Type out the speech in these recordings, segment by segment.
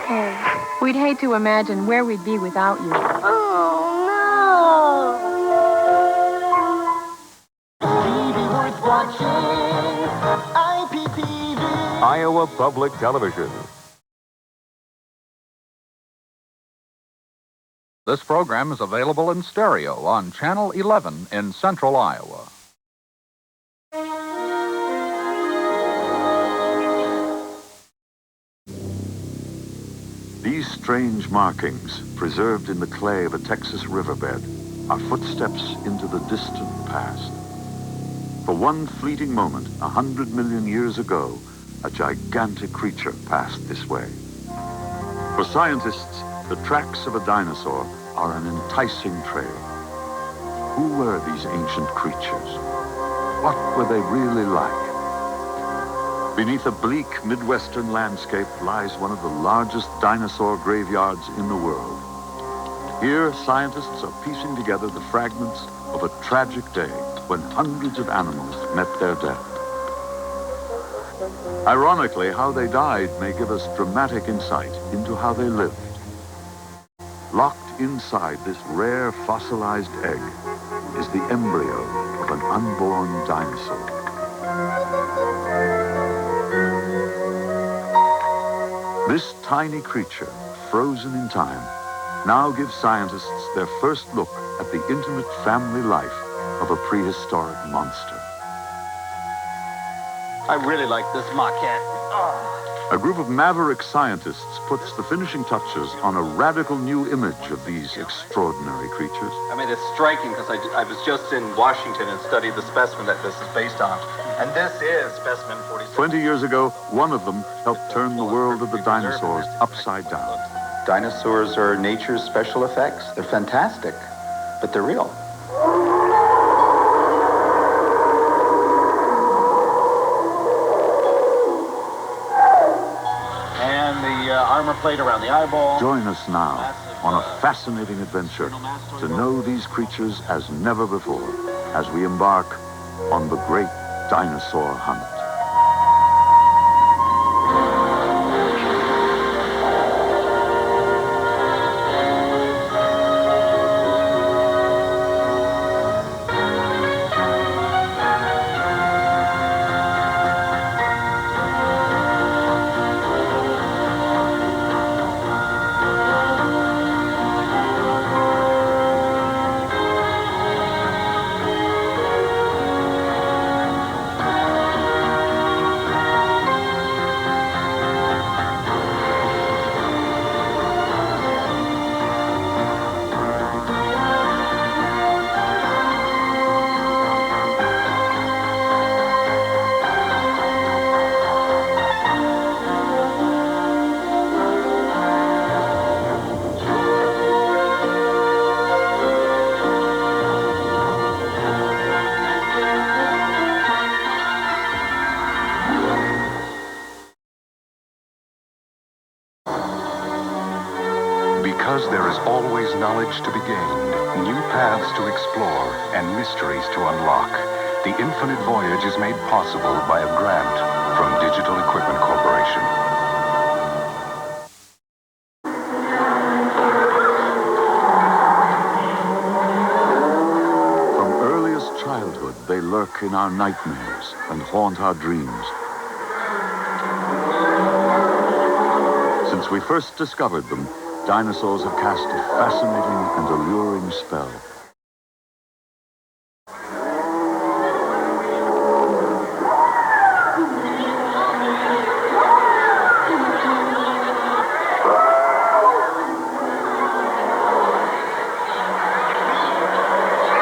Oh, we'd hate to imagine where we'd be without you. Oh, no. TV worth watching. IPTV. Iowa Public Television. This program is available in stereo on Channel 11 in central Iowa. These strange markings, preserved in the clay of a Texas riverbed, are footsteps into the distant past. For one fleeting moment, 100 million years ago, a gigantic creature passed this way. For scientists, the tracks of a dinosaur are an enticing trail. Who were these ancient creatures? What were they really like? Beneath a bleak Midwestern landscape lies one of the largest dinosaur graveyards in the world. Here, scientists are piecing together the fragments of a tragic day when hundreds of animals met their death. Ironically, how they died may give us dramatic insight into how they lived. Locked inside this rare fossilized egg is the embryo of an unborn dinosaur. This tiny creature, frozen in time, now gives scientists their first look at the intimate family life of a prehistoric monster. I really like this maquette. A group of maverick scientists puts the finishing touches on a radical new image of these extraordinary creatures. I mean, it's striking because I was just in Washington and studied the specimen that this is based on. And this is specimen 46. 20 years ago, one of them helped turn the world of the dinosaurs upside down. Dinosaurs are nature's special effects. They're fantastic, but they're real. And the armor plate around the eyeball. Join us now on a fascinating adventure to know these creatures as never before as we embark on the great dinosaur hunt. Because there is always knowledge to be gained, new paths to explore, and mysteries to unlock, the infinite voyage is made possible by a grant from Digital Equipment Corporation. From earliest childhood, they lurk in our nightmares and haunt our dreams. Since we first discovered them, dinosaurs have cast a fascinating and alluring spell.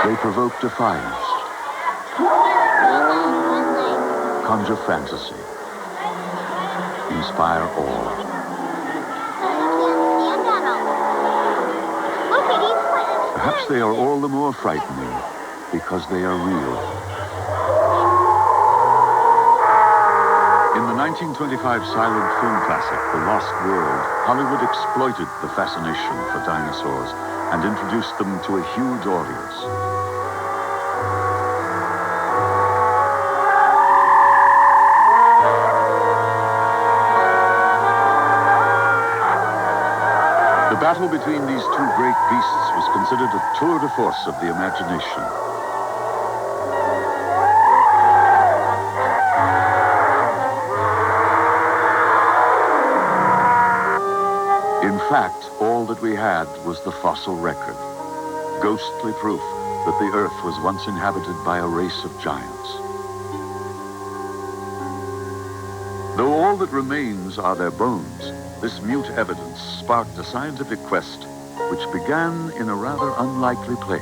They provoke defiance, conjure fantasy, inspire awe. Perhaps they are all the more frightening because they are real. In the 1925 silent film classic, The Lost World, Hollywood exploited the fascination for dinosaurs and introduced them to a huge audience. The battle between these two great beasts was considered a tour de force of the imagination. In fact, all that we had was the fossil record, ghostly proof that the Earth was once inhabited by a race of giants. Though all that remains are their bones, this mute evidence sparked a scientific quest which began in a rather unlikely place.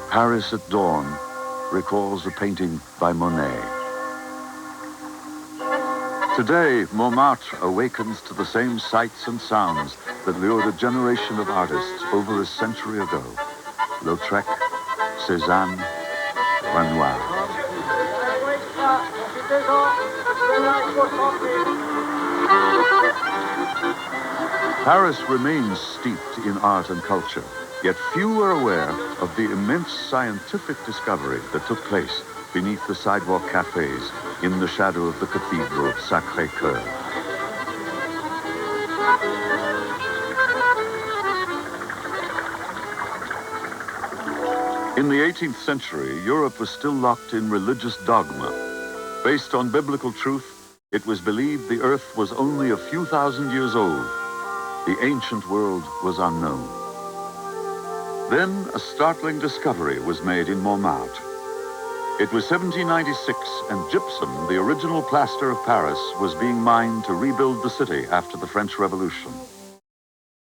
Paris at dawn recalls a painting by Monet. Today, Montmartre awakens to the same sights and sounds that lured a generation of artists over a century ago. Lautrec, Cézanne, Renoir. Paris remains steeped in art and culture, yet few are aware of the immense scientific discovery that took place beneath the sidewalk cafes in the shadow of the Cathedral Sacré-Cœur. In the 18th century, Europe was still locked in religious dogma. Based on biblical truth, it was believed the earth was only a few thousand years old. The ancient world was unknown. Then a startling discovery was made in Montmartre. It was 1796, and gypsum, the original plaster of Paris, was being mined to rebuild the city after the French Revolution.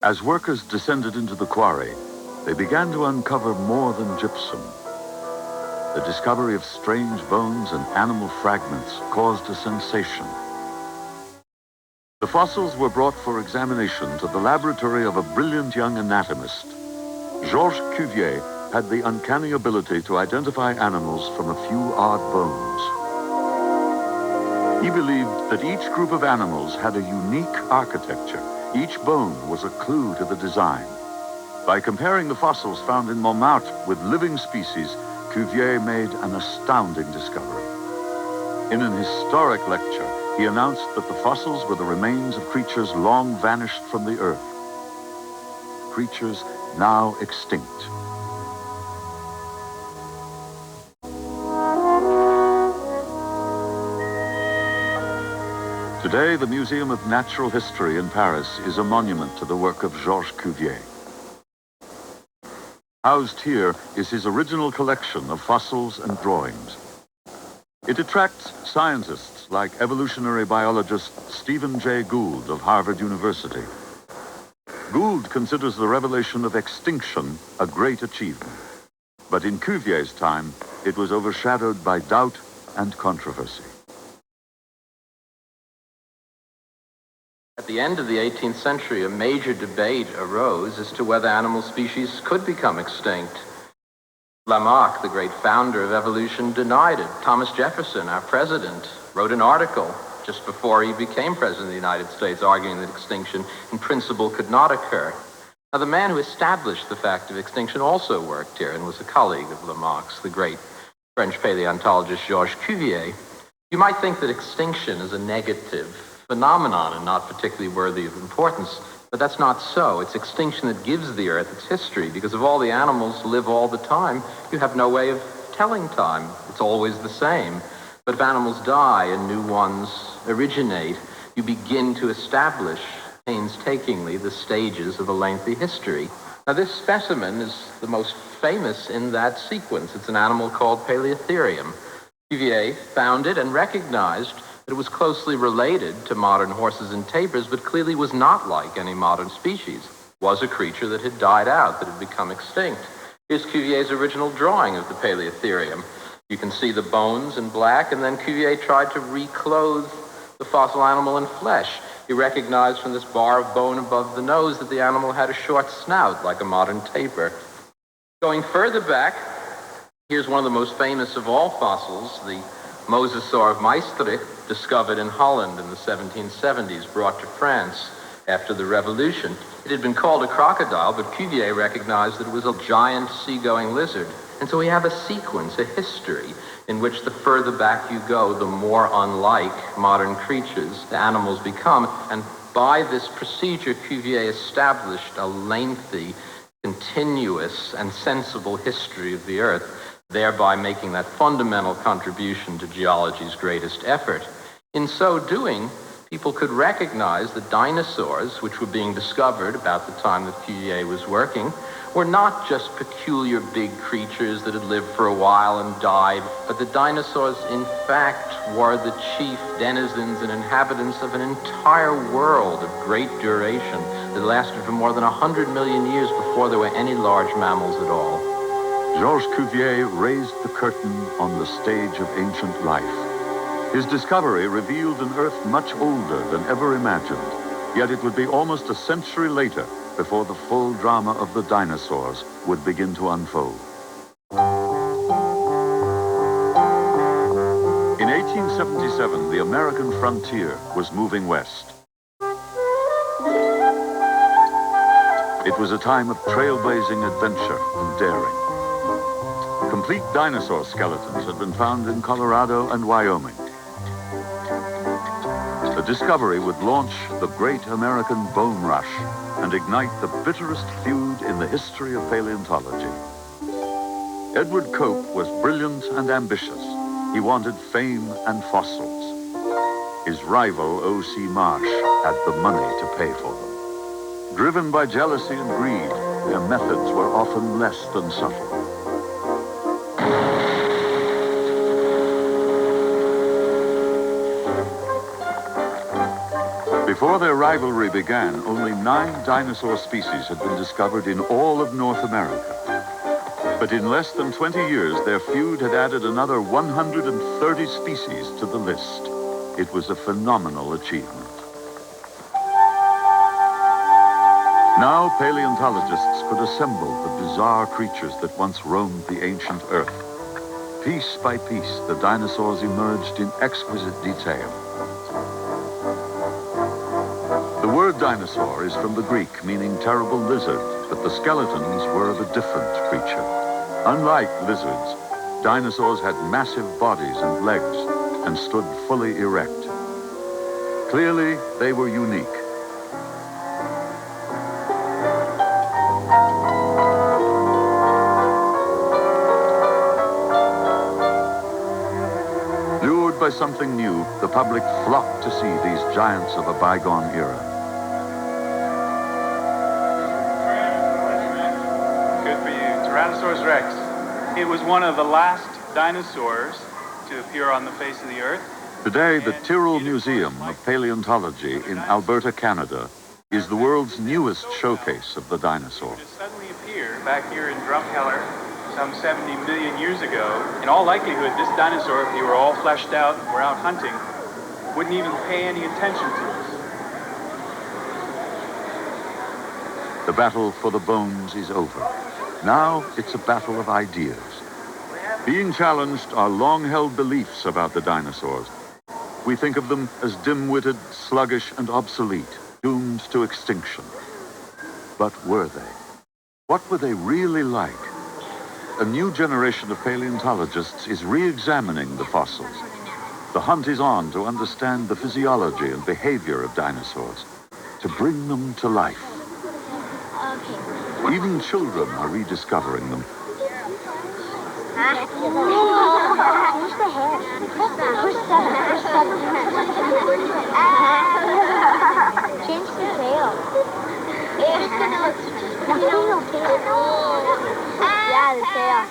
As workers descended into the quarry, they began to uncover more than gypsum. The discovery of strange bones and animal fragments caused a sensation. The fossils were brought for examination to the laboratory of a brilliant young anatomist. Georges Cuvier had the uncanny ability to identify animals from a few odd bones. He believed that each group of animals had a unique architecture. Each bone was a clue to the design. By comparing the fossils found in Montmartre with living species, Cuvier made an astounding discovery. In an historic lecture, he announced that the fossils were the remains of creatures long vanished from the earth. Creatures now extinct. Today, the Museum of Natural History in Paris is a monument to the work of Georges Cuvier. Housed here is his original collection of fossils and drawings. It attracts scientists like evolutionary biologist Stephen Jay Gould of Harvard University. Gould considers the revelation of extinction a great achievement. But in Cuvier's time, it was overshadowed by doubt and controversy. At the end of the 18th century, a major debate arose as to whether animal species could become extinct. Lamarck, the great founder of evolution, denied it. Thomas Jefferson, our president, wrote an article just before he became president of the United States, arguing that extinction in principle could not occur. Now, the man who established the fact of extinction also worked here and was a colleague of Lamarck's, the great French paleontologist Georges Cuvier. You might think that extinction is a negative phenomenon and not particularly worthy of importance, but that's not so. It's extinction that gives the earth its history, because if all the animals live all the time, you have no way of telling time. It's always the same. But if animals die and new ones originate, you begin to establish painstakingly the stages of a lengthy history. Now, this specimen is the most famous in that sequence. It's an animal called Paleotherium. Cuvier found it and recognized that it was closely related to modern horses and tapirs, but clearly was not like any modern species. It was a creature that had died out, that had become extinct. Here's Cuvier's original drawing of the Paleotherium. You can see the bones in black, and then Cuvier tried to reclothe the fossil animal in flesh. He recognized from this bar of bone above the nose that the animal had a short snout, like a modern tapir. Going further back, here's one of the most famous of all fossils, the Mosasaur of Maastricht, discovered in Holland in the 1770s, brought to France after the Revolution. It had been called a crocodile, but Cuvier recognized that it was a giant seagoing lizard. And so we have a sequence, a history, in which the further back you go, the more unlike modern creatures the animals become. And by this procedure, Cuvier established a lengthy, continuous, and sensible history of the Earth, thereby making that fundamental contribution to geology's greatest effort. In so doing, people could recognize that dinosaurs, which were being discovered about the time that Cuvier was working, were not just peculiar big creatures that had lived for a while and died, but the dinosaurs, in fact, were the chief denizens and inhabitants of an entire world of great duration that lasted for more than 100 million years before there were any large mammals at all. Georges Cuvier raised the curtain on the stage of ancient life. His discovery revealed an Earth much older than ever imagined, yet it would be almost a century later before the full drama of the dinosaurs would begin to unfold. In 1877, the American frontier was moving west. It was a time of trailblazing adventure and daring. Complete dinosaur skeletons had been found in Colorado and Wyoming. The discovery would launch the great American bone rush and ignite the bitterest feud in the history of paleontology. Edward Cope was brilliant and ambitious. He wanted fame and fossils. His rival, O.C. Marsh, had the money to pay for them. Driven by jealousy and greed, their methods were often less than subtle. Before their rivalry began, only 9 dinosaur species had been discovered in all of North America. But in less than 20 years, their feud had added another 130 species to the list. It was a phenomenal achievement. Now, paleontologists could assemble the bizarre creatures that once roamed the ancient Earth. Piece by piece, the dinosaurs emerged in exquisite detail. The word dinosaur is from the Greek, meaning terrible lizard, but the skeletons were of a different creature. Unlike lizards, dinosaurs had massive bodies and legs and stood fully erect. Clearly, they were unique. Lured by something new, the public flocked to see these giants of a bygone era. Dinosaurus rex. It was one of the last dinosaurs to appear on the face of the Earth. Today, the Tyrrell Museum of Paleontology in Alberta, Canada, is the world's newest showcase of the dinosaur. It suddenly appeared back here in Drumkeller some 70 million years ago. In all likelihood, this dinosaur, if he were all fleshed out and were out hunting, wouldn't even pay any attention to us. The battle for the bones is over. Now, it's a battle of ideas. Being challenged are long-held beliefs about the dinosaurs. We think of them as dim-witted, sluggish, and obsolete, doomed to extinction. But were they? What were they really like? A new generation of paleontologists is re-examining the fossils. The hunt is on to understand the physiology and behavior of dinosaurs, to bring them to life. Even children are rediscovering them. Change the hair. Change the tail. Yeah, the tail.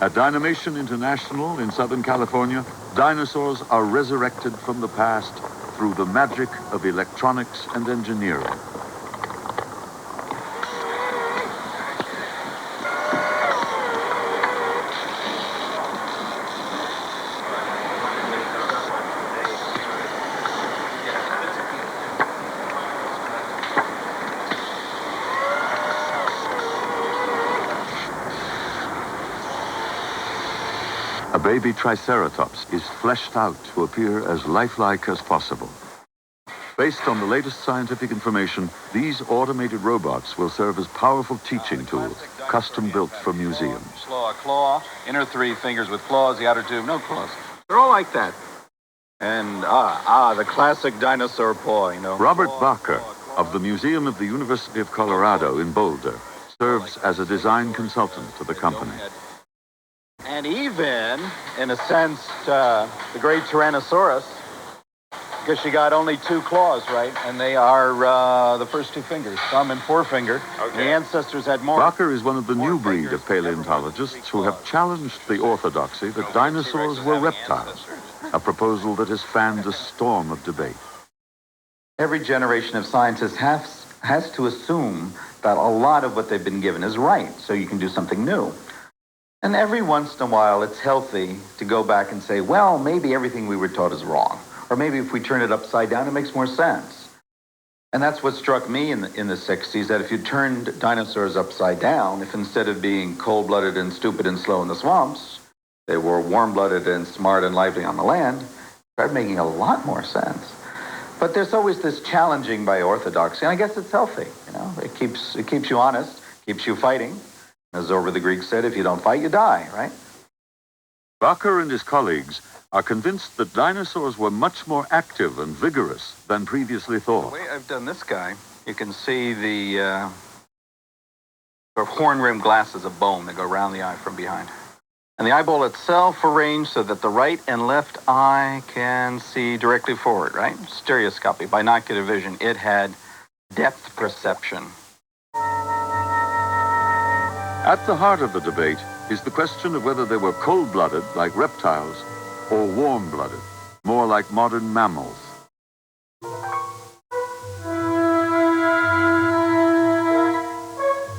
At Dynamation International in Southern California, dinosaurs are resurrected from the past through the magic of electronics and engineering. A baby triceratops is fleshed out to appear as lifelike as possible. Based on the latest scientific information, these automated robots will serve as powerful teaching tools, custom built for museums. Claw, inner three fingers with claws, the outer two, no claws. They're all like that. And, the classic dinosaur paw, you know. Robert Bacher of the Museum of the University of Colorado in Boulder serves as a design consultant to the company. And even, in a sense, the great Tyrannosaurus, because she got only 2 claws, right? And they are the first 2 fingers, thumb and forefinger. Okay. The ancestors had more. Bacher is one of the new breed of paleontologists who have challenged the orthodoxy that dinosaurs were reptiles, a proposal that has fanned a storm of debate. Every generation of scientists has to assume that a lot of what they've been given is right, so you can do something new. And every once in a while, it's healthy to go back and say, well, maybe everything we were taught is wrong. Or maybe if we turn it upside down, it makes more sense. And that's what struck me in the 60s, that if you turned dinosaurs upside down, if instead of being cold-blooded and stupid and slow in the swamps, they were warm-blooded and smart and lively on the land, it started making a lot more sense. But there's always this challenging by orthodoxy, and I guess it's healthy. You know, it keeps you honest, keeps you fighting. As Zorba the Greek said, if you don't fight, you die, right? Bacher and his colleagues are convinced that dinosaurs were much more active and vigorous than previously thought. The way I've done this guy, you can see the sort of horn-rimmed glasses of bone that go around the eye from behind. And the eyeball itself arranged so that the right and left eye can see directly forward, right? Stereoscopy, binocular vision. It had depth perception. At the heart of the debate is the question of whether they were cold-blooded, like reptiles, or warm-blooded, more like modern mammals.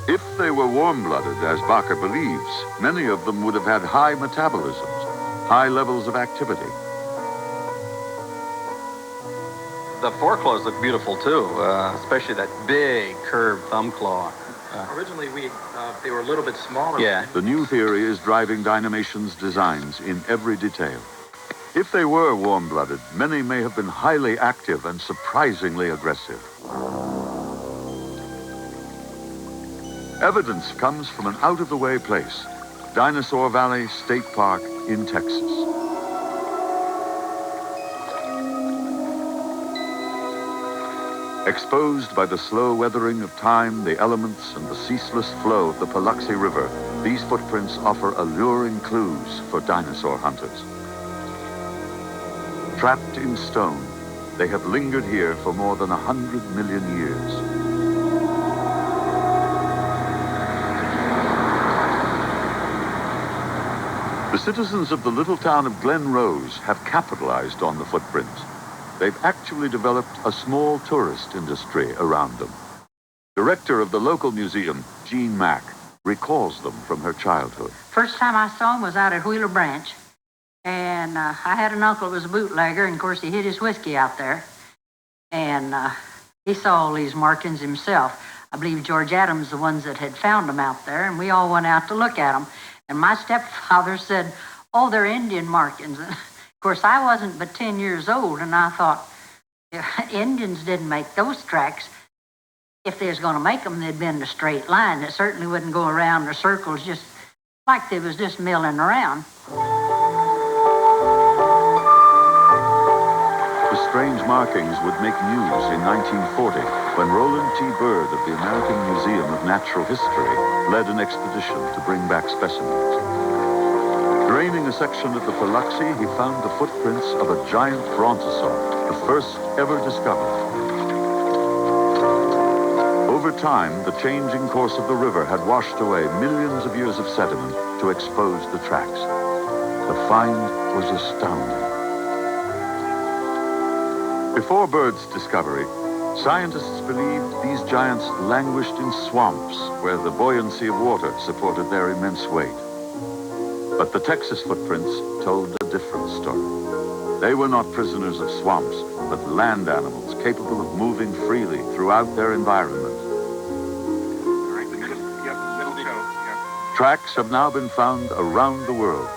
If they were warm-blooded, as Bacher believes, many of them would have had high metabolisms, high levels of activity. The foreclaws look beautiful, too, especially that big curved thumb claw. Originally, they were a little bit smaller. Yeah. The new theory is driving Dynamation's designs in every detail. If they were warm-blooded, many may have been highly active and surprisingly aggressive. Evidence comes from an out-of-the-way place, Dinosaur Valley State Park in Texas. Exposed by the slow weathering of time, the elements, and the ceaseless flow of the Paluxy River, these footprints offer alluring clues for dinosaur hunters. Trapped in stone, they have lingered here for more than 100 million years. The citizens of the little town of Glen Rose have capitalized on the footprints. They've actually developed a small tourist industry around them. Director of the local museum, Jean Mack, recalls them from her childhood. First time I saw him was out at Wheeler Branch. And I had an uncle who was a bootlegger, and of course he hid his whiskey out there. And he saw all these markings himself. I believe George Adams, the ones that had found them out there, and we all went out to look at them. And my stepfather said, oh, they're Indian markings. Of course, I wasn't but 10 years old, and I thought, if Indians didn't make those tracks, if they was going to make them, they'd been in a straight line. It certainly wouldn't go around in circles just like they was just milling around. The strange markings would make news in 1940 when Roland T. Byrd of the American Museum of Natural History led an expedition to bring back specimens. Draining a section of the Paluxy, he found the footprints of a giant brontosaur, the first ever discovered. Over time, the changing course of the river had washed away millions of years of sediment to expose the tracks. The find was astounding. Before Byrd's discovery, scientists believed these giants languished in swamps where the buoyancy of water supported their immense weight. But the Texas footprints told a different story. They were not prisoners of swamps, but land animals capable of moving freely throughout their environment. Tracks have now been found around the world.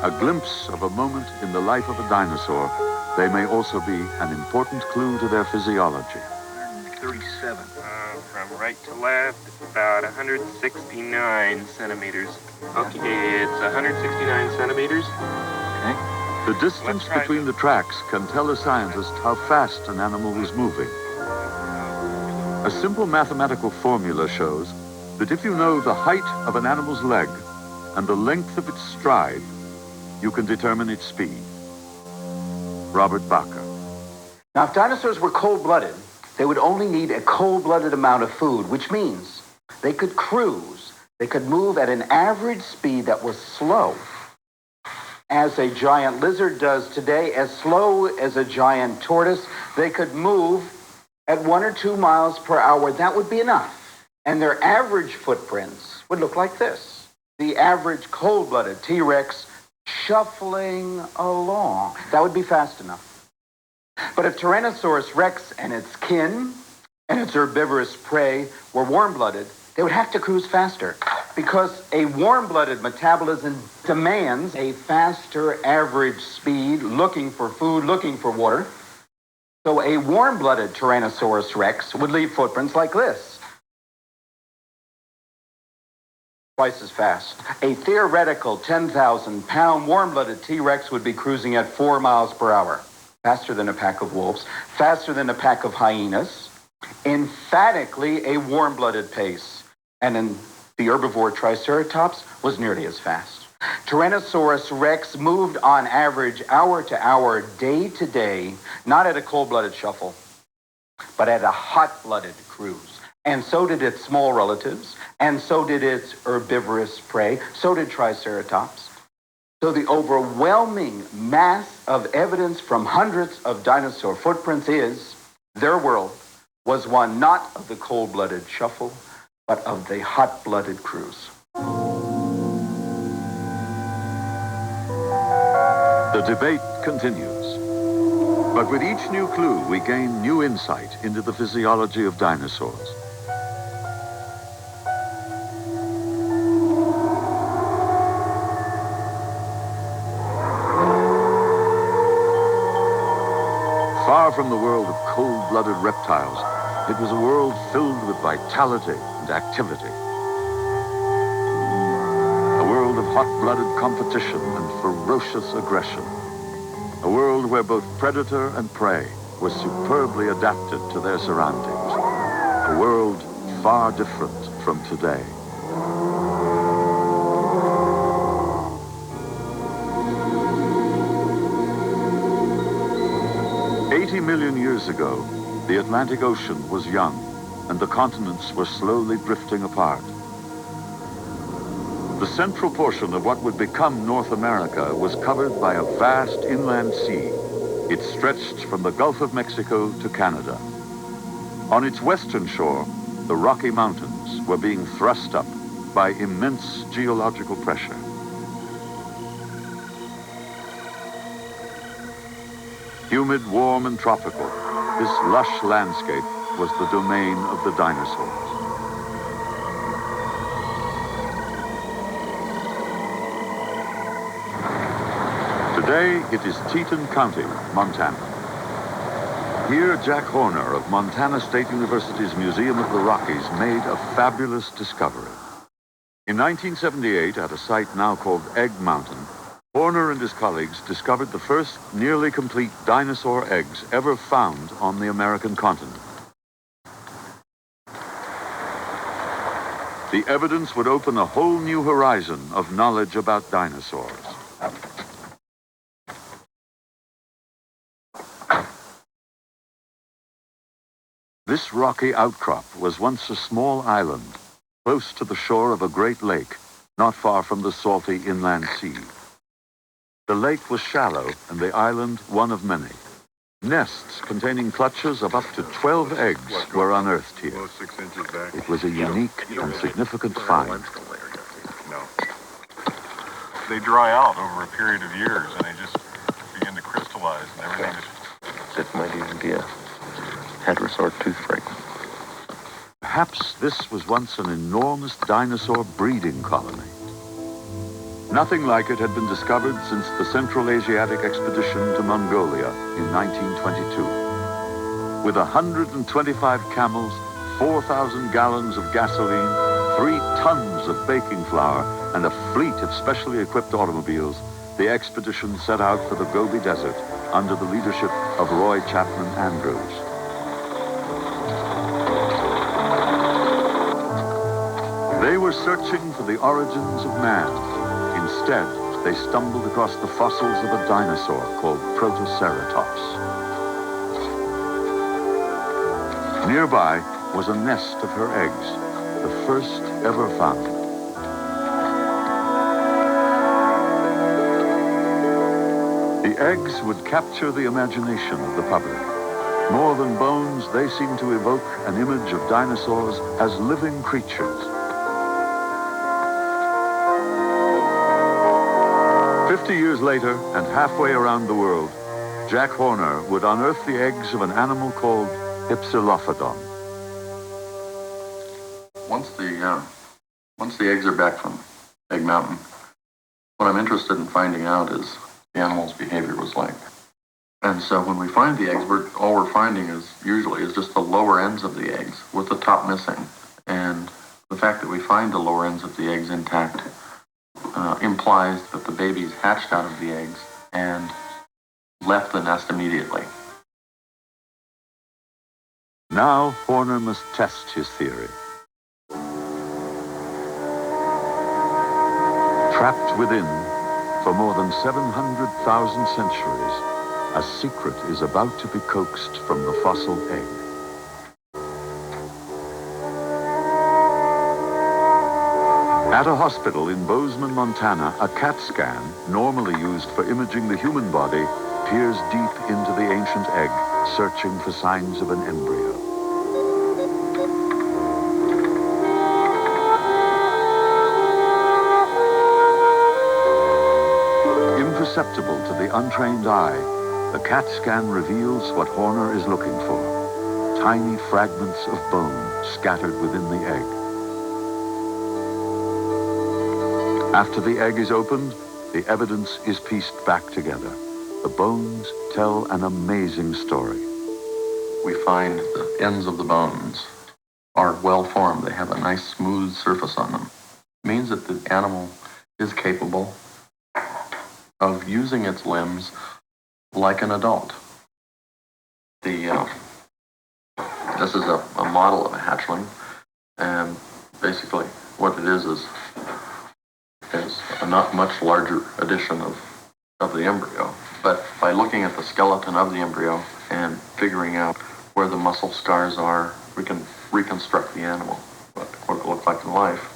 A glimpse of a moment in the life of a dinosaur, they may also be an important clue to their physiology. 37. from right to left, it's about 169 centimeters. Okay, it's 169 centimeters. The distance between the tracks can tell a scientist how fast an animal is moving. A simple mathematical formula shows that if you know the height of an animal's leg and the length of its stride, you can determine its speed. Robert Bacher. Now, if dinosaurs were cold-blooded, they would only need a cold-blooded amount of food, which means they could cruise, they could move at an average speed that was slow, as a giant lizard does today, as slow as a giant tortoise. They could move at 1 or 2 miles per hour. That would be enough. And their average footprints would look like this. The average cold-blooded T-Rex shuffling along. That would be fast enough. But if Tyrannosaurus Rex and its kin and its herbivorous prey were warm-blooded, they would have to cruise faster, because a warm-blooded metabolism demands a faster average speed, looking for food, looking for water. So a warm-blooded Tyrannosaurus Rex would leave footprints like this. Twice as fast. A theoretical 10,000-pound warm-blooded T-Rex would be cruising at 4 miles per hour, faster than a pack of wolves, faster than a pack of hyenas, emphatically a warm-blooded pace. And then the herbivore Triceratops was nearly as fast. Tyrannosaurus Rex moved on average hour to hour, day to day, not at a cold-blooded shuffle, but at a hot-blooded cruise. And so did its small relatives, and so did its herbivorous prey, so did Triceratops. So the overwhelming mass of evidence from hundreds of dinosaur footprints is their world was one not of the cold-blooded shuffle, but of the hot-blooded cruise. The debate continues. But with each new clue, we gain new insight into the physiology of dinosaurs. Far from the world of cold-blooded reptiles, it was a world filled with vitality and activity. A world of hot-blooded competition and ferocious aggression. A world where both predator and prey were superbly adapted to their surroundings. A world far different from today. $80 million years ago, the Atlantic Ocean was young, and the continents were slowly drifting apart. The central portion of what would become North America was covered by a vast inland sea. It stretched from the Gulf of Mexico to Canada. On its western shore, the Rocky Mountains were being thrust up by immense geological pressure. Humid, warm, and tropical, this lush landscape was the domain of the dinosaurs. Today, it is Teton County, Montana. Here, Jack Horner of Montana State University's Museum of the Rockies made a fabulous discovery. In 1978, at a site now called Egg Mountain, Horner and his colleagues discovered the first nearly complete dinosaur eggs ever found on the American continent. The evidence would open a whole new horizon of knowledge about dinosaurs. This rocky outcrop was once a small island, close to the shore of a great lake, not far from the salty inland sea. The lake was shallow, and the island one of many. Nests containing clutches of up to 12 eggs were unearthed here. It was a unique and significant find. No. They dry out over a period of years, and they just begin to crystallize, and everything is... That might even be a hadrosaur tooth ring. Perhaps this was once an enormous dinosaur breeding colony. Nothing like it had been discovered since the Central Asiatic expedition to Mongolia in 1922. With 125 camels, 4,000 gallons of gasoline, 3 tons of baking flour, and a fleet of specially equipped automobiles, the expedition set out for the Gobi Desert under the leadership of Roy Chapman Andrews. They were searching for the origins of man. Instead, they stumbled across the fossils of a dinosaur called Protoceratops. Nearby was a nest of her eggs, the first ever found. The eggs would capture the imagination of the public. More than bones, they seem to evoke an image of dinosaurs as living creatures. 50 years later, and halfway around the world, Jack Horner would unearth the eggs of an animal called Hypsilophodon. Once the eggs are back from Egg Mountain, what I'm interested in finding out is the animal's behavior was like. And so when we find the eggs, all we're finding is usually just the lower ends of the eggs with the top missing. And the fact that we find the lower ends of the eggs intact implies that the babies hatched out of the eggs and left the nest immediately. Now Horner must test his theory. Trapped within, for more than 700,000 centuries, a secret is about to be coaxed from the fossil egg. At a hospital in Bozeman, Montana, a CAT scan, normally used for imaging the human body, peers deep into the ancient egg, searching for signs of an embryo. Imperceptible to the untrained eye, the CAT scan reveals what Horner is looking for: tiny fragments of bone scattered within the egg. After the egg is opened, the evidence is pieced back together. The bones tell an amazing story. We find the ends of the bones are well formed. They have a nice smooth surface on them. It means that the animal is capable of using its limbs like an adult. This is a model of a hatchling, and basically what it is a not much larger edition of the embryo. But by looking at the skeleton of the embryo and figuring out where the muscle scars are, we can reconstruct the animal, what it looked like in life.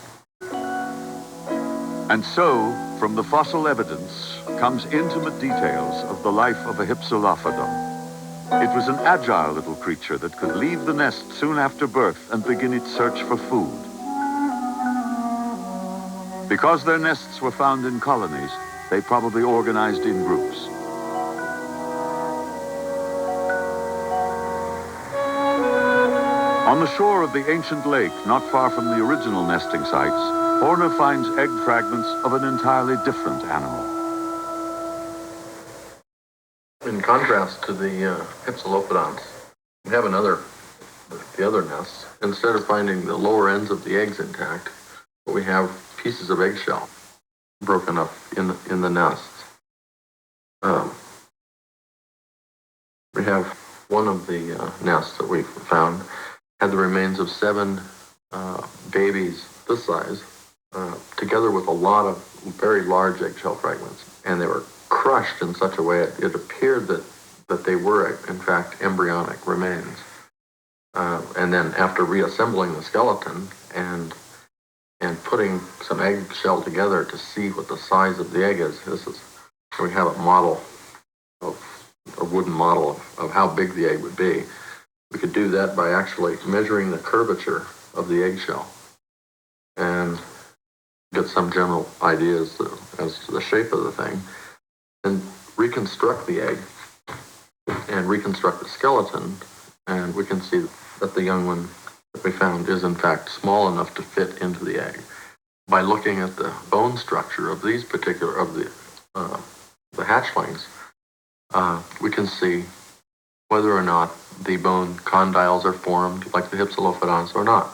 And so, from the fossil evidence comes intimate details of the life of a Hypsilophodon. It was an agile little creature that could leave the nest soon after birth and begin its search for food. Because their nests were found in colonies, they probably organized in groups. On the shore of the ancient lake, not far from the original nesting sites, Horner finds egg fragments of an entirely different animal. In contrast to the Hypsilophodons, we have the other nests. Instead of finding the lower ends of the eggs intact, we have pieces of eggshell broken up in the nests. We have one of the nests that we found had the remains of 7 babies this size, together with a lot of very large eggshell fragments, and they were crushed in such a way it appeared that they were in fact embryonic remains. And then after reassembling the skeleton and putting some eggshell together to see what the size of the egg is, we have a wooden model of how big the egg would be. We could do that by actually measuring the curvature of the eggshell and get some general ideas as to the shape of the thing, and reconstruct the egg and reconstruct the skeleton, and we can see that the young one that we found is in fact small enough to fit into the egg. By looking at the bone structure of these particular the hatchlings, we can see whether or not the bone condyles are formed like the Hypsilophodonts or not.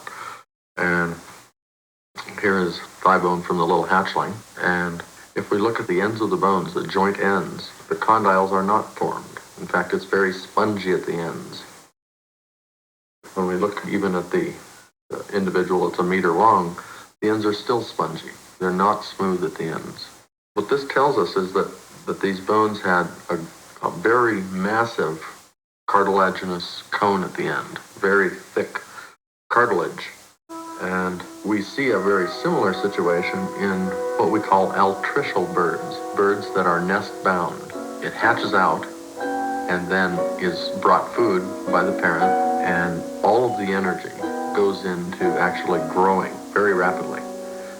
And here is thigh bone from the little hatchling. And if we look at the ends of the bones, the joint ends, the condyles are not formed. In fact, it's very spongy at the ends. When we look even at the individual that's a meter long, the ends are still spongy. They're not smooth at the ends. What this tells us is that these bones had a very massive cartilaginous cone at the end, very thick cartilage. And we see a very similar situation in what we call altricial birds, birds that are nest-bound. It hatches out and then is brought food by the parent, and all of the energy goes into actually growing very rapidly.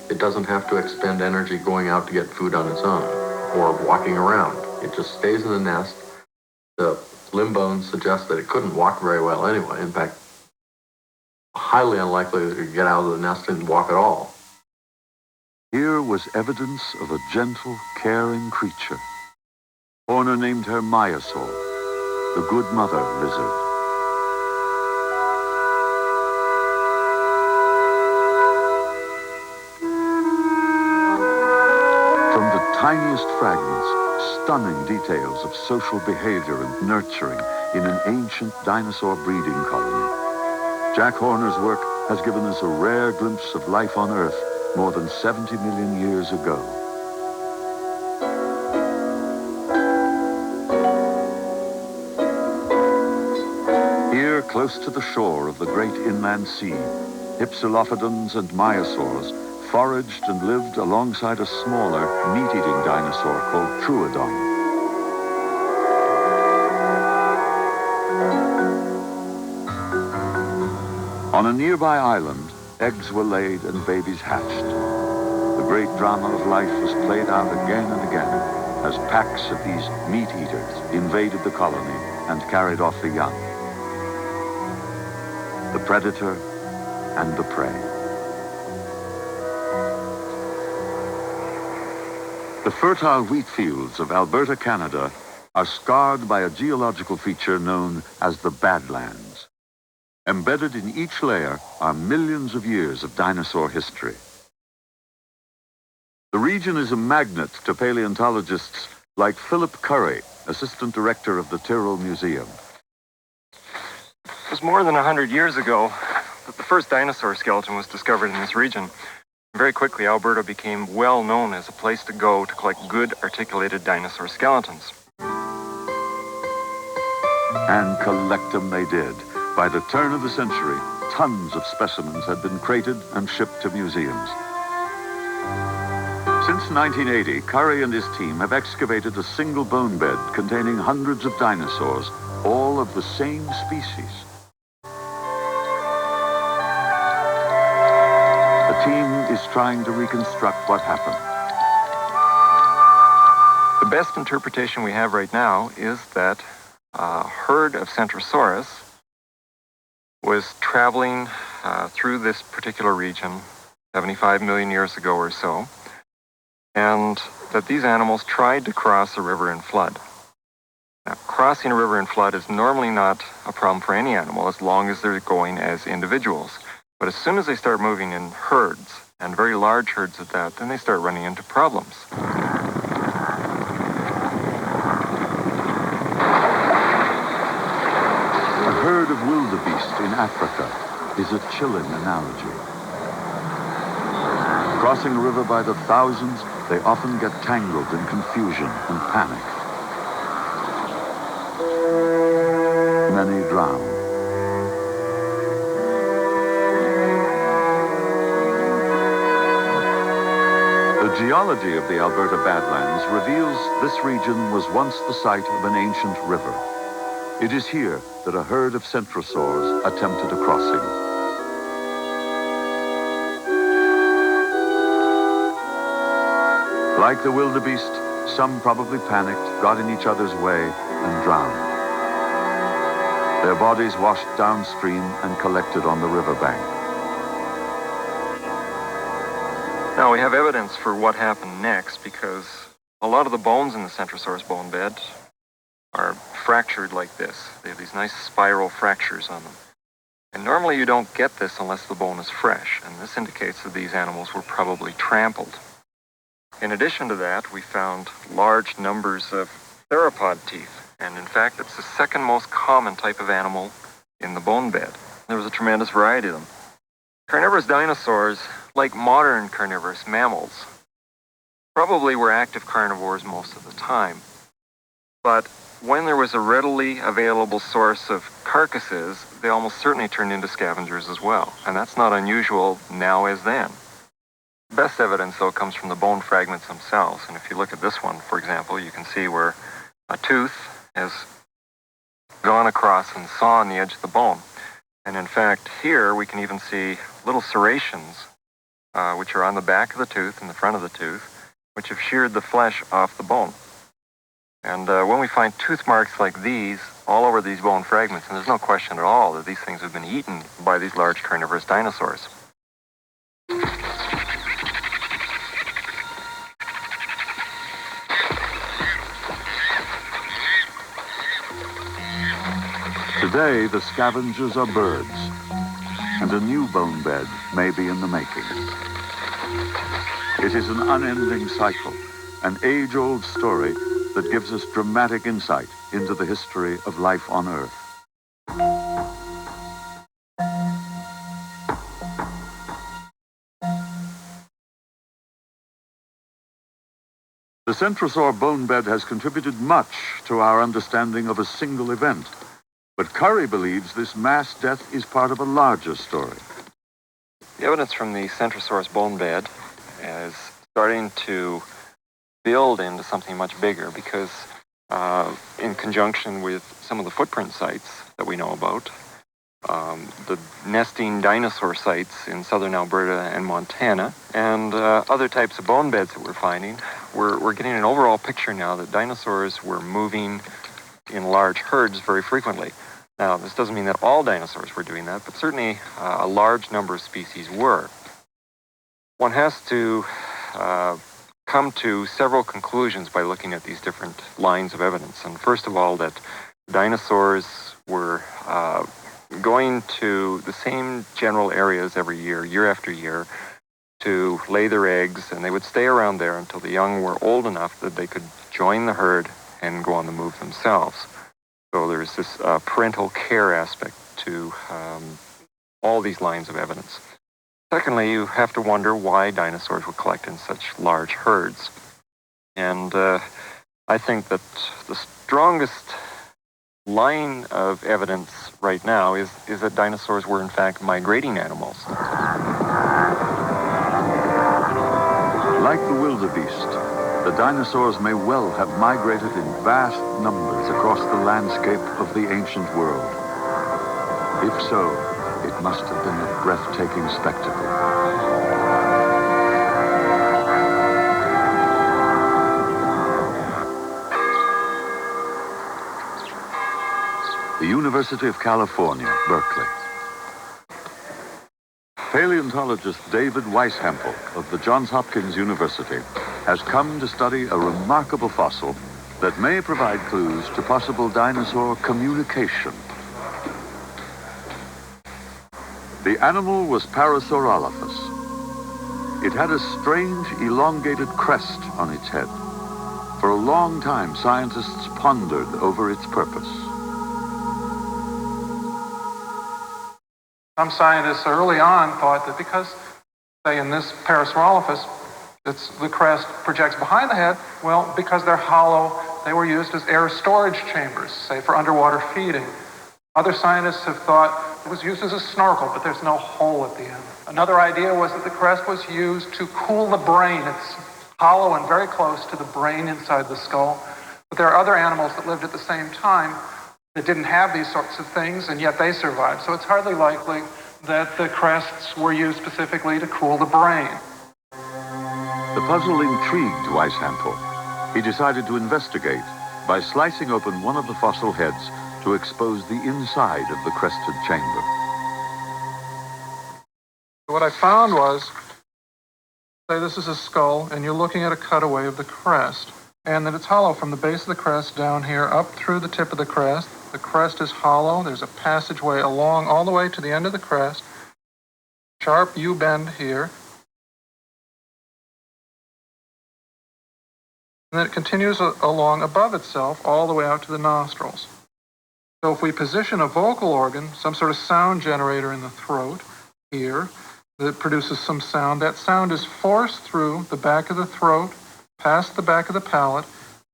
It doesn't have to expend energy going out to get food on its own or walking around. It just stays in the nest. The limb bones suggest that it couldn't walk very well anyway. In fact, highly unlikely to get out of the nest and walk at all. Here was evidence of a gentle, caring creature. Horner named her Myosaur, the good mother lizard. From the tiniest fragments, stunning details of social behavior and nurturing in an ancient dinosaur breeding colony. Jack Horner's work has given us a rare glimpse of life on Earth more than 70 million years ago. Here, close to the shore of the great inland sea, Hypsilophodons and Myosaurs foraged and lived alongside a smaller, meat-eating dinosaur called Troodon. On a nearby island, eggs were laid and babies hatched. The great drama of life was played out again and again as packs of these meat-eaters invaded the colony and carried off the young. The predator and the prey. The fertile wheat fields of Alberta, Canada, are scarred by a geological feature known as the Badlands. Embedded in each layer are millions of years of dinosaur history. The region is a magnet to paleontologists like Philip Curry, assistant director of the Tyrrell Museum. It was more than 100 years ago that the first dinosaur skeleton was discovered in this region. Very quickly, Alberta became well known as a place to go to collect good articulated dinosaur skeletons. And collect them they did. By the turn of the century, tons of specimens had been crated and shipped to museums. Since 1980, Curry and his team have excavated a single bone bed containing hundreds of dinosaurs, all of the same species. The team is trying to reconstruct what happened. The best interpretation we have right now is that a herd of Centrosaurus was traveling through this particular region 75 million years ago or so, and that these animals tried to cross a river in flood. Now, crossing a river in flood is normally not a problem for any animal as long as they're going as individuals. But as soon as they start moving in herds, and very large herds at that, then they start running into problems. A herd of wildebeest in Africa is a chilling analogy. Crossing a river by the thousands, they often get tangled in confusion and panic. Many drown. The geology of the Alberta Badlands reveals this region was once the site of an ancient river. It is here that a herd of centrosaurs attempted a crossing. Like the wildebeest, some probably panicked, got in each other's way, and drowned. Their bodies washed downstream and collected on the riverbank. Now we have evidence for what happened next because a lot of the bones in the Centrosaurus bone bed are fractured like this. They have these nice spiral fractures on them. And normally you don't get this unless the bone is fresh, and this indicates that these animals were probably trampled. In addition to that, we found large numbers of theropod teeth, and in fact it's the second most common type of animal in the bone bed. There was a tremendous variety of them. Carnivorous dinosaurs, like modern carnivorous mammals, probably were active carnivores most of the time. But when there was a readily available source of carcasses, they almost certainly turned into scavengers as well. And that's not unusual now as then. Best evidence, though, comes from the bone fragments themselves. And if you look at this one, for example, you can see where a tooth has gone across and sawn the edge of the bone. And in fact, here we can even see little serrations, which are on the back of the tooth and the front of the tooth, which have sheared the flesh off the bone. And when we find tooth marks like these all over these bone fragments, and there's no question at all that these things have been eaten by these large carnivorous dinosaurs. Today, the scavengers are birds, and a new bone bed may be in the making. It is an unending cycle, an age-old story that gives us dramatic insight into the history of life on Earth. The Centrosaur bone bed has contributed much to our understanding of a single event. But Curry believes this mass death is part of a larger story. The evidence from the Centrosaurus bone bed is starting to build into something much bigger because in conjunction with some of the footprint sites that we know about, the nesting dinosaur sites in southern Alberta and Montana, and other types of bone beds that we're finding, we're getting an overall picture now that dinosaurs were moving in large herds very frequently. Now, this doesn't mean that all dinosaurs were doing that, but certainly a large number of species were. One has to come to several conclusions by looking at these different lines of evidence. And first of all, that dinosaurs were going to the same general areas every year, year after year, to lay their eggs, and they would stay around there until the young were old enough that they could join the herd and go on the move themselves. So there's this parental care aspect to all these lines of evidence. Secondly, you have to wonder why dinosaurs would collect in such large herds. And I think that the strongest line of evidence right now is that dinosaurs were in fact migrating animals. Like the wildebeest, the dinosaurs may well have migrated in vast numbers across the landscape of the ancient world. If so, it must have been a breathtaking spectacle. The University of California, Berkeley. Paleontologist David Weishempel of the Johns Hopkins University has come to study a remarkable fossil that may provide clues to possible dinosaur communication. The animal was Parasaurolophus. It had a strange, elongated crest on its head. For a long time, scientists pondered over its purpose. Some scientists early on thought that because, say, in this Parasaurolophus, the crest projects behind the head, well, because they're hollow, they were used as air storage chambers, say, for underwater feeding. Other scientists have thought it was used as a snorkel, but there's no hole at the end. Another idea was that the crest was used to cool the brain. It's hollow and very close to the brain inside the skull. But there are other animals that lived at the same time that didn't have these sorts of things, and yet they survived. So it's hardly likely that the crests were used specifically to cool the brain. The puzzle intrigued Weishempel. He decided to investigate by slicing open one of the fossil heads to expose the inside of the crested chamber. What I found was, say this is a skull, and you're looking at a cutaway of the crest. and that it's hollow from the base of the crest down here up through the tip of the crest. The crest is hollow. There's a passageway along all the way to the end of the crest. Sharp U-bend here. And then it continues along above itself all the way out to the nostrils. So if we position a vocal organ, some sort of sound generator in the throat here that produces some sound, that sound is forced through the back of the throat, past the back of the palate,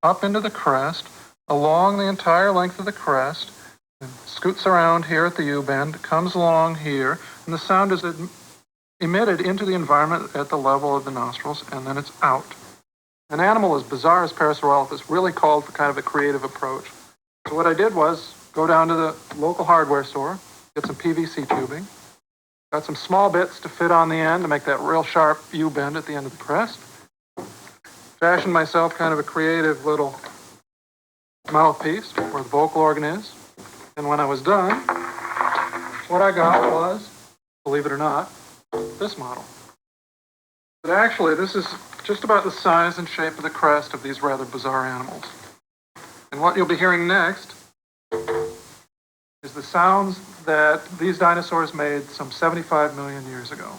up into the crest, along the entire length of the crest, and scoots around here at the U-bend, comes along here, and the sound is emitted into the environment at the level of the nostrils, and then it's out. An animal as bizarre as Parasaurolophus really called for kind of a creative approach. So what I did was go down to the local hardware store, get some PVC tubing, got some small bits to fit on the end to make that real sharp U-bend at the end of the crest, fashioned myself kind of a creative little mouthpiece where the vocal organ is, and when I was done, what I got was, believe it or not, this model. But actually, this is just about the size and shape of the crest of these rather bizarre animals. And what you'll be hearing next is the sounds that these dinosaurs made some 75 million years ago.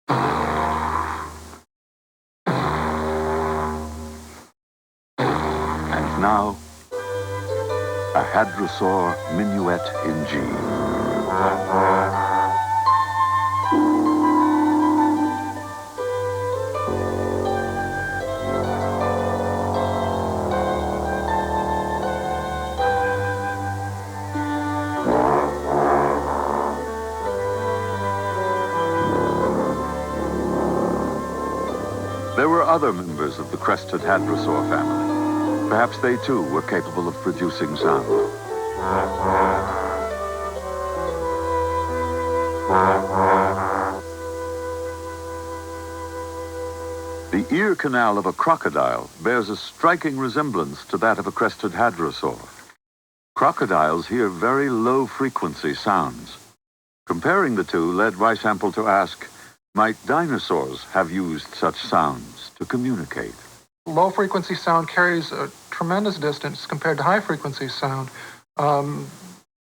And now, a hadrosaur minuet in G. There were other members of the crested hadrosaur family. Perhaps they too were capable of producing sound. The ear canal of a crocodile bears a striking resemblance to that of a crested hadrosaur. Crocodiles hear very low-frequency sounds. Comparing the two led Weishampel to ask, might dinosaurs have used such sounds to communicate? Low-frequency sound carries a tremendous distance compared to high-frequency sound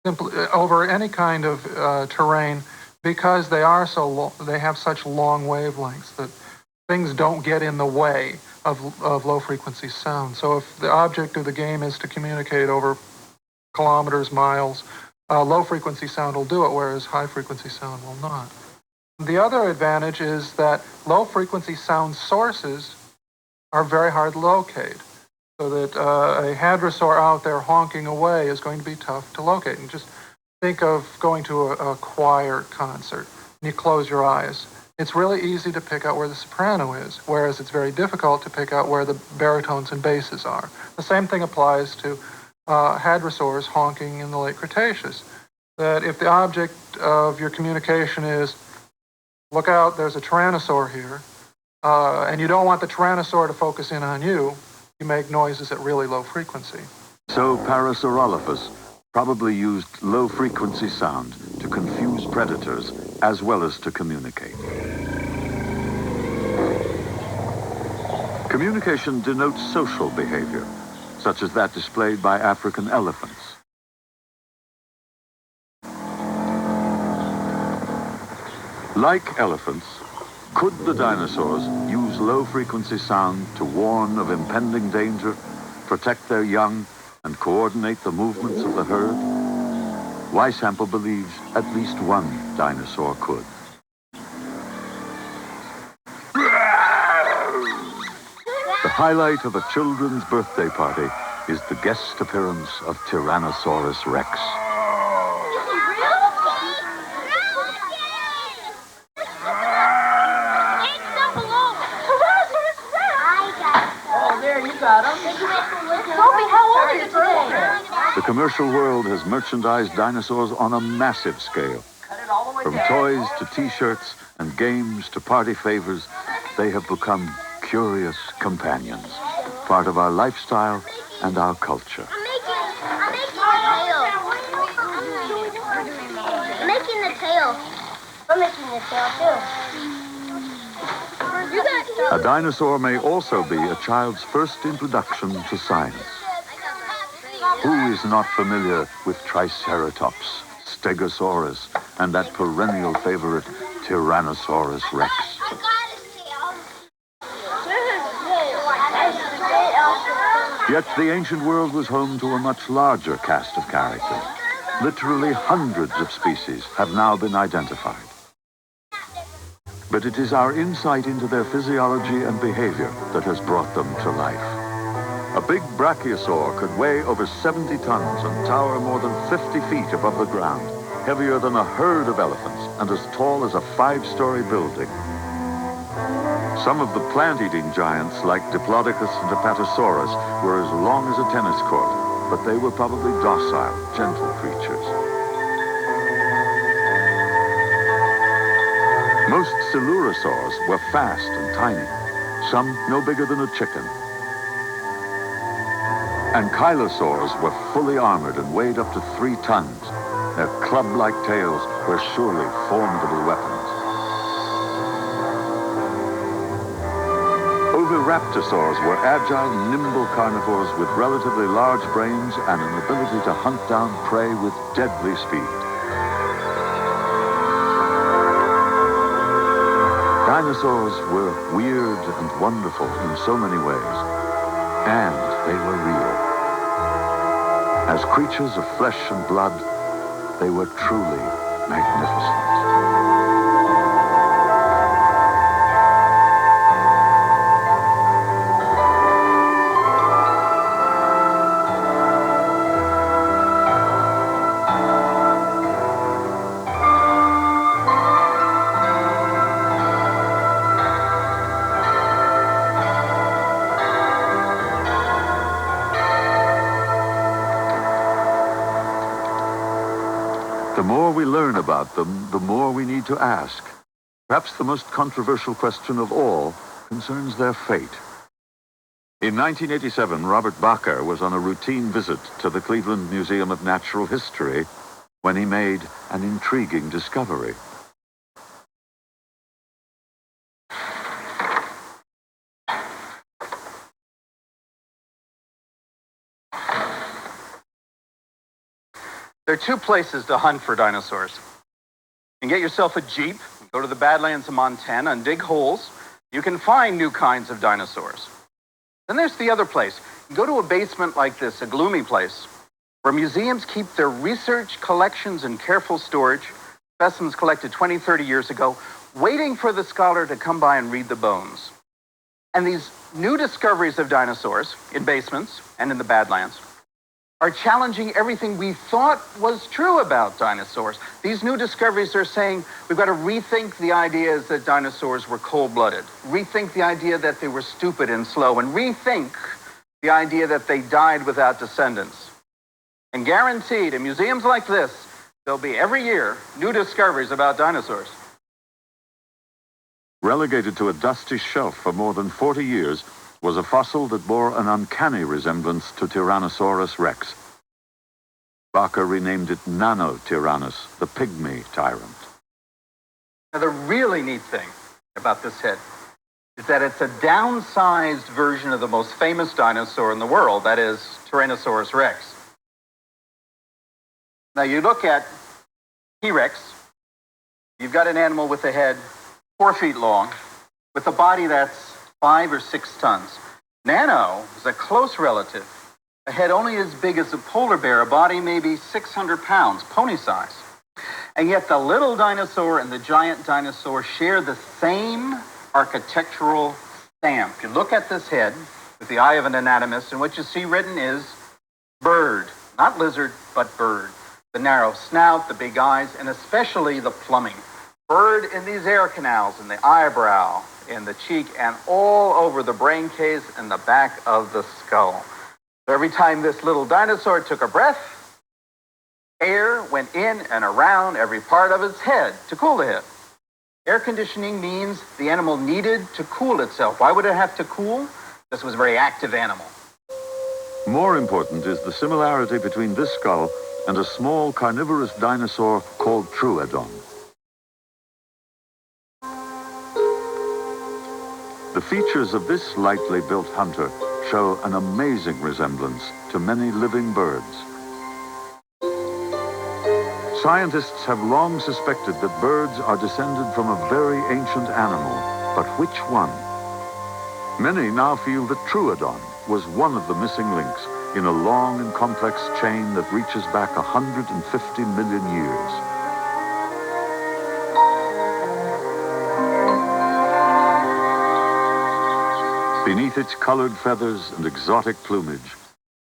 simply over any kind of terrain because they are they have such long wavelengths that things don't get in the way of low-frequency sound. So if the object of the game is to communicate over kilometers, miles, low-frequency sound will do it, whereas high-frequency sound will not. The other advantage is that low-frequency sound sources are very hard to locate, so that a hadrosaur out there honking away is going to be tough to locate. And just think of going to a choir concert, and you close your eyes. It's really easy to pick out where the soprano is, whereas it's very difficult to pick out where the baritones and basses are. The same thing applies to hadrosaurs honking in the late Cretaceous, that if the object of your communication is, look out, there's a tyrannosaur here, and you don't want the tyrannosaur to focus in on you, you make noises at really low frequency. So Parasaurolophus probably used low-frequency sound to confuse predators as well as to communicate. Communication denotes social behavior, such as that displayed by African elephants. Like elephants, could the dinosaurs use low-frequency sound to warn of impending danger, protect their young, and coordinate the movements of the herd? Weishampel believes at least one dinosaur could. The highlight of a children's birthday party is the guest appearance of Tyrannosaurus Rex. The commercial world has merchandised dinosaurs on a massive scale. From toys to t-shirts and games to party favors, they have become curious companions, part of our lifestyle and our culture. I'm making the tail. I'm making the tail too. You got A dinosaur may also be a child's first introduction to science. Who is not familiar with Triceratops, Stegosaurus, and that perennial favorite, Tyrannosaurus Rex? Yet the ancient world was home to a much larger cast of characters. Literally hundreds of species have now been identified. But it is our insight into their physiology and behavior that has brought them to life. A big brachiosaur could weigh over 70 tons and tower more than 50 feet above the ground, heavier than a herd of elephants and as tall as a 5-story building. Some of the plant-eating giants, like Diplodocus and Apatosaurus, were as long as a tennis court, but they were probably docile, gentle creatures. Most Coelurosaurs were fast and tiny, some no bigger than a chicken. And Ankylosaurs were fully armored and weighed up to 3 tons. Their club-like tails were surely formidable weapons. Oviraptorosaurs were agile, nimble carnivores with relatively large brains and an ability to hunt down prey with deadly speed. Dinosaurs were weird and wonderful in so many ways, and they were real. As creatures of flesh and blood, they were truly magnificent. The more we learn about them, the more we need to ask. Perhaps the most controversial question of all concerns their fate. In 1987, Robert Bakker was on a routine visit to the Cleveland Museum of Natural History when he made an intriguing discovery. There are 2 places to hunt for dinosaurs. You can get yourself a Jeep, go to the Badlands of Montana and dig holes. You can find new kinds of dinosaurs. Then there's the other place. You can go to a basement like this, a gloomy place, where museums keep their research collections in careful storage, specimens collected 20, 30 years ago, waiting for the scholar to come by and read the bones. And these new discoveries of dinosaurs in basements and in the Badlands are challenging everything we thought was true about dinosaurs. These new discoveries are saying we've got to rethink the ideas that dinosaurs were cold-blooded, rethink the idea that they were stupid and slow, and rethink the idea that they died without descendants. And guaranteed, in museums like this, there'll be every year new discoveries about dinosaurs. Relegated to a dusty shelf for more than 40 years was a fossil that bore an uncanny resemblance to Tyrannosaurus rex. Bakker renamed it Nanotyrannus, the pygmy tyrant. Now, the really neat thing about this head is that it's a downsized version of the most famous dinosaur in the world, that is, Tyrannosaurus rex. Now, you look at T-Rex, you've got an animal with a head 4 feet long, with a body that's 5 or 6 tons. Nano is a close relative, a head only as big as a polar bear, a body maybe 600 pounds, pony size. And yet the little dinosaur and the giant dinosaur share the same architectural stamp. You look at this head with the eye of an anatomist, and what you see written is bird, not lizard, but bird. The narrow snout, the big eyes, and especially the plumbing. Bird in these air canals, in the eyebrow, in the cheek, and all over the brain case and the back of the skull. So every time this little dinosaur took a breath, air went in and around every part of its head to cool the head. Air conditioning means the animal needed to cool itself. Why would it have to cool? This was a very active animal. More important is the similarity between this skull and a small carnivorous dinosaur called Troodon. The features of this lightly built hunter show an amazing resemblance to many living birds. Scientists have long suspected that birds are descended from a very ancient animal, but which one? Many now feel that Troodon was one of the missing links in a long and complex chain that reaches back 150 million years. Beneath its colored feathers and exotic plumage,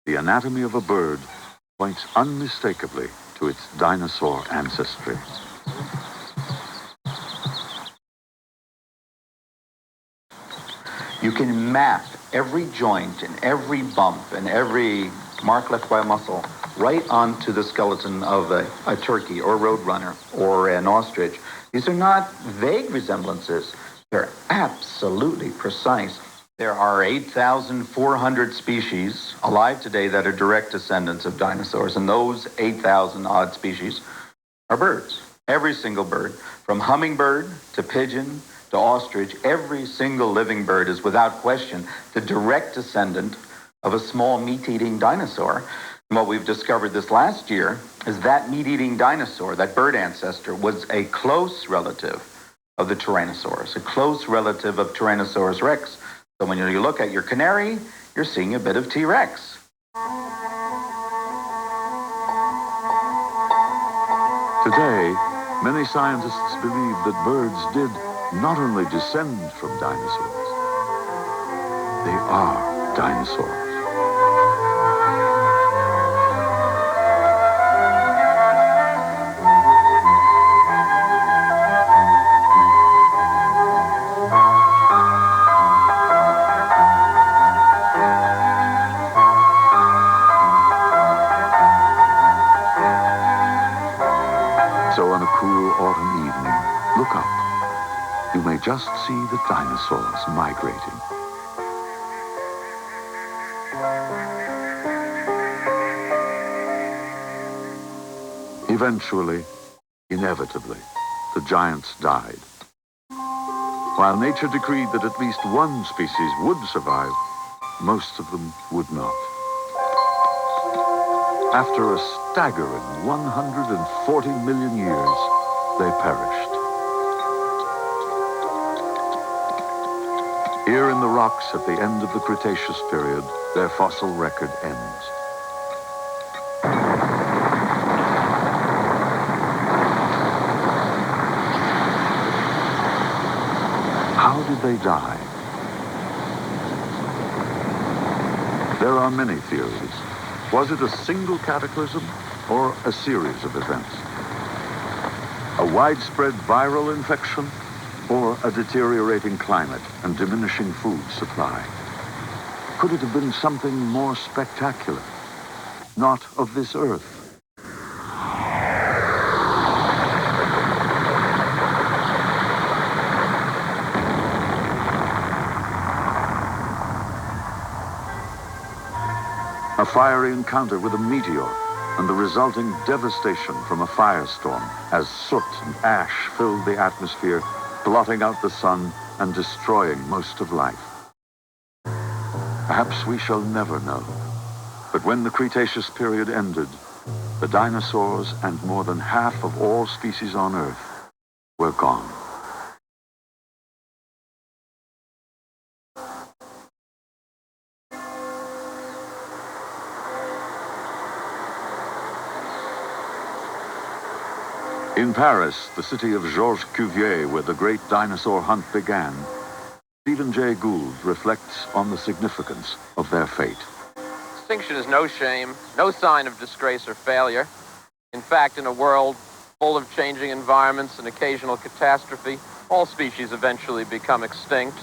the anatomy of a bird points unmistakably to its dinosaur ancestry. You can map every joint and every bump and every mark left by a muscle right onto the skeleton of a turkey or roadrunner or an ostrich. These are not vague resemblances. They're absolutely precise. There are 8,400 species alive today that are direct descendants of dinosaurs, and those 8,000 odd species are birds. Every single bird, from hummingbird to pigeon to ostrich, every single living bird is without question the direct descendant of a small meat-eating dinosaur. And what we've discovered this last year is that meat-eating dinosaur, that bird ancestor, was a close relative of the Tyrannosaurus, a close relative of Tyrannosaurus rex. So when you look at your canary, you're seeing a bit of T-Rex. Today, many scientists believe that birds did not only descend from dinosaurs, they are dinosaurs. So on a cool autumn evening, look up. You may just see the dinosaurs migrating. Eventually, inevitably, the giants died. While nature decreed that at least one species would survive, most of them would not. After a staggering 140 million years, they perished. Here in the rocks at the end of the Cretaceous period, their fossil record ends. How did they die? There are many theories. Was it a single cataclysm or a series of events? A widespread viral infection or a deteriorating climate and diminishing food supply? Could it have been something more spectacular, not of this earth? A fiery encounter with a meteor and the resulting devastation from a firestorm as soot and ash filled the atmosphere, blotting out the sun and destroying most of life. Perhaps we shall never know. But when the Cretaceous period ended, the dinosaurs and more than half of all species on Earth were gone. In Paris, the city of Georges Cuvier, where the great dinosaur hunt began, Stephen Jay Gould reflects on the significance of their fate. Extinction is no shame, no sign of disgrace or failure. In fact, in a world full of changing environments and occasional catastrophe, all species eventually become extinct.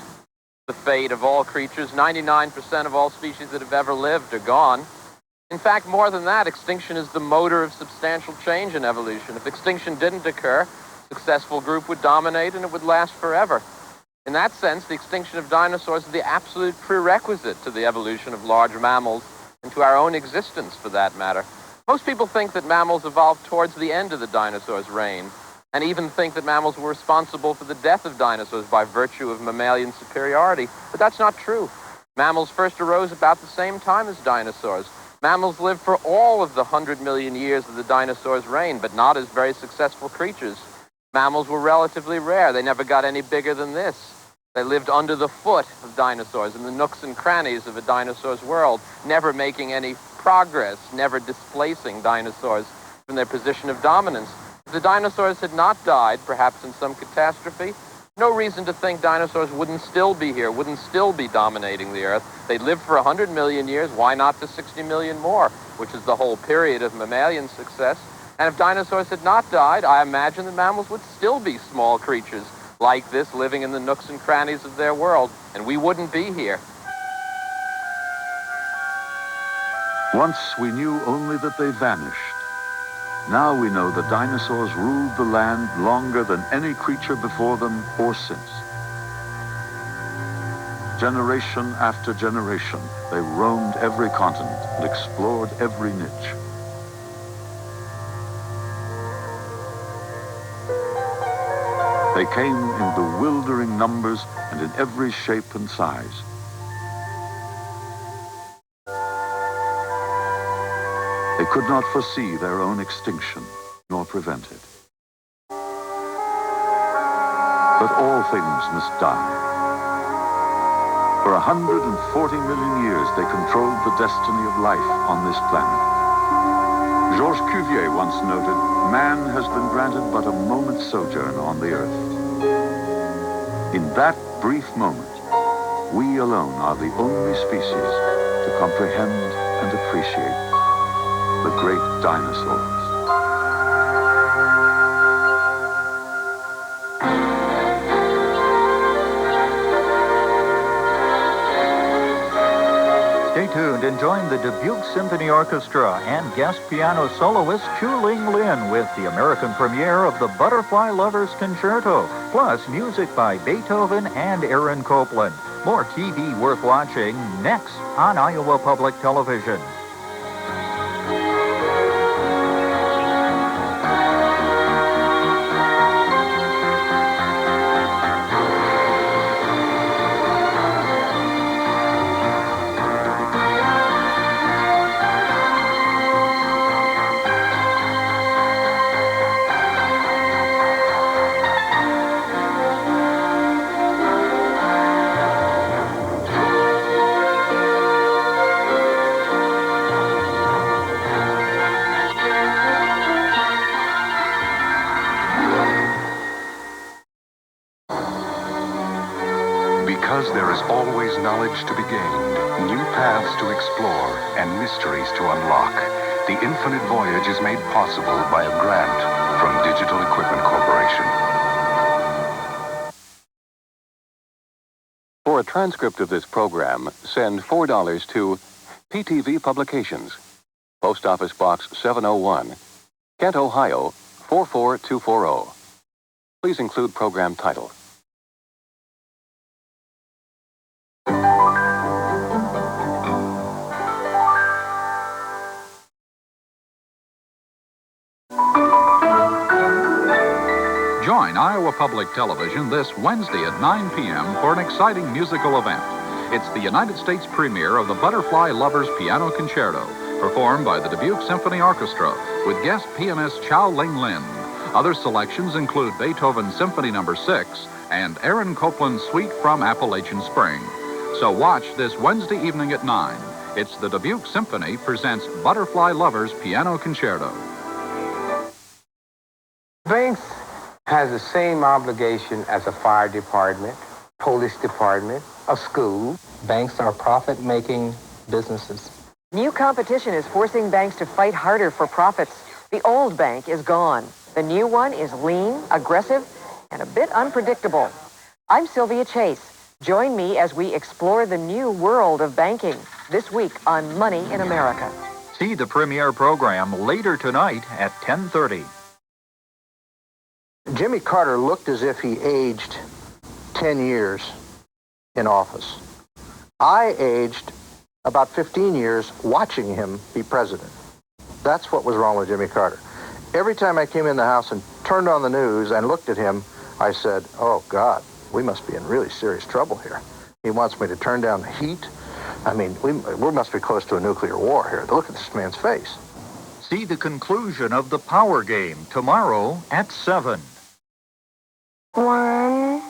The fate of all creatures, 99% of all species that have ever lived are gone. In fact, more than that, extinction is the motor of substantial change in evolution. If extinction didn't occur, a successful group would dominate and it would last forever. In that sense, the extinction of dinosaurs is the absolute prerequisite to the evolution of large mammals and to our own existence, for that matter. Most people think that mammals evolved towards the end of the dinosaurs' reign. and even think that mammals were responsible for the death of dinosaurs by virtue of mammalian superiority. But that's not true. Mammals first arose about the same time as dinosaurs. Mammals lived for all of the 100 million years of the dinosaurs' reign, but not as very successful creatures. Mammals were relatively rare. They never got any bigger than this. They lived under the foot of dinosaurs, in the nooks and crannies of a dinosaur's world, never making any progress, never displacing dinosaurs from their position of dominance. If the dinosaurs had not died, perhaps in some catastrophe, no reason to think dinosaurs wouldn't still be here, wouldn't still be dominating the Earth. They lived for 100 million years. Why not for 60 million more, which is the whole period of mammalian success? And if dinosaurs had not died, I imagine that mammals would still be small creatures like this, living in the nooks and crannies of their world, and we wouldn't be here. Once we knew only that they vanished. Now we know the dinosaurs ruled the land longer than any creature before them or since. Generation after generation, they roamed every continent and explored every niche. They came in bewildering numbers and in every shape and size. They could not foresee their own extinction, nor prevent it. But all things must die. For 140 million years, they controlled the destiny of life on this planet. Georges Cuvier once noted, man has been granted but a moment's sojourn on the earth. In that brief moment, we alone are the only species to comprehend and appreciate the great dinosaurs. Stay tuned and join the Dubuque Symphony Orchestra and guest piano soloist Chu Ling Lin with the American premiere of the Butterfly Lovers Concerto, plus music by Beethoven and Aaron Copland. More TV worth watching next on Iowa Public Television. Because there is always knowledge to be gained, new paths to explore, and mysteries to unlock, the Infinite Voyage is made possible by a grant from Digital Equipment Corporation. For a transcript of this program, send $4 to PTV Publications, Post Office Box 701, Kent, Ohio 44240. Please include program title. Join Iowa Public Television this Wednesday at 9 p.m. for an exciting musical event. It's the United States premiere of the Butterfly Lovers Piano Concerto, performed by the Dubuque Symphony Orchestra, with guest pianist Chow Ling Lin. Other selections include Beethoven's Symphony No. 6 and Aaron Copland's Suite from Appalachian Spring. So watch this Wednesday evening at 9. It's the Dubuque Symphony presents Butterfly Lovers Piano Concerto. Banks has the same obligation as a fire department, police department, a school. Banks are profit-making businesses. New competition is forcing banks to fight harder for profits. The old bank is gone. The new one is lean, aggressive, and a bit unpredictable. I'm Sylvia Chase. Join me as we explore the new world of banking this week on Money in America. See the premiere program later tonight at 10:30. Jimmy Carter looked as if he aged 10 years in office. I aged about 15 years watching him be president. That's what was wrong with Jimmy Carter. Every time I came in the house and turned on the news and looked at him, I said, oh, God, we must be in really serious trouble here. He wants me to turn down the heat. I mean, we must be close to a nuclear war here. Look at this man's face. See the conclusion of the Power Game tomorrow at 7. 1, 2.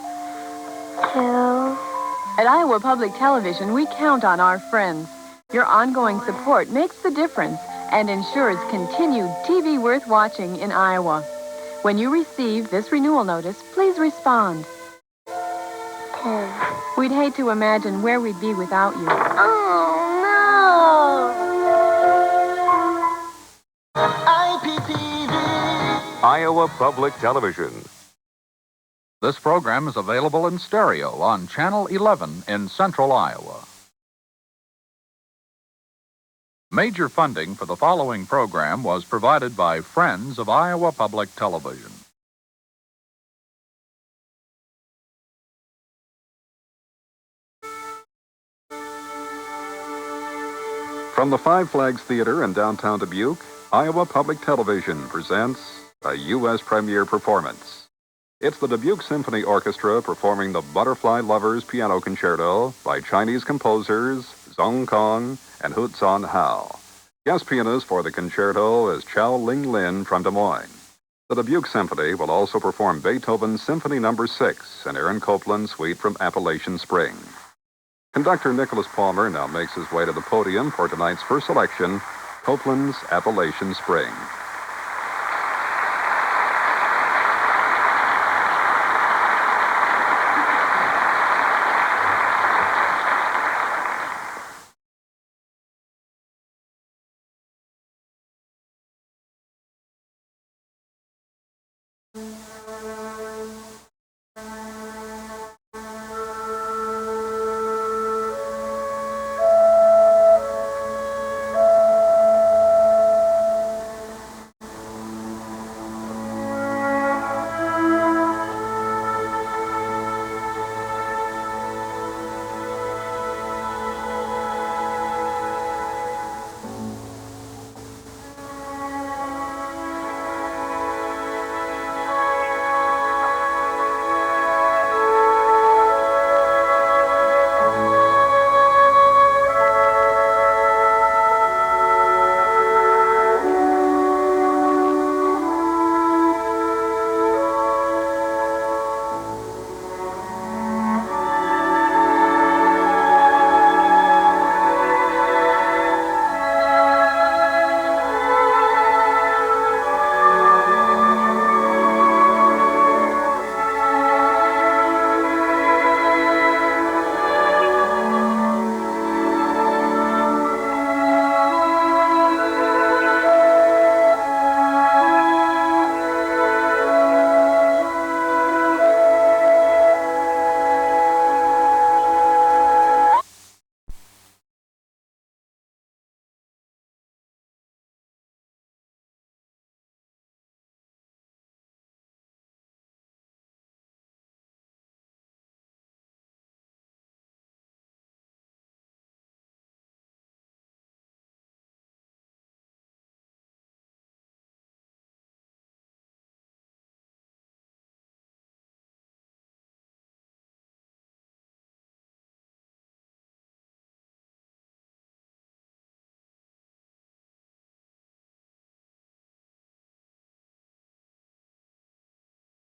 At Iowa Public Television, we count on our friends. Your ongoing support makes the difference and ensures continued TV worth watching in Iowa. When you receive this renewal notice, please respond. 10. We'd hate to imagine where we'd be without you. Oh, no. IPTV. Iowa Public Television. This program is available in stereo on Channel 11 in central Iowa. Major funding for the following program was provided by Friends of Iowa Public Television. From the Five Flags Theater in downtown Dubuque, Iowa Public Television presents a U.S. premiere performance. It's the Dubuque Symphony Orchestra performing the Butterfly Lovers Piano Concerto by Chinese composers Zhong Kong and Huzan Hao. Guest pianist for the concerto is Chow Ling Lin from Des Moines. The Dubuque Symphony will also perform Beethoven's Symphony No. 6 and Aaron Copland's Suite from Appalachian Spring. Conductor Nicholas Palmer now makes his way to the podium for tonight's first selection, Copland's Appalachian Spring.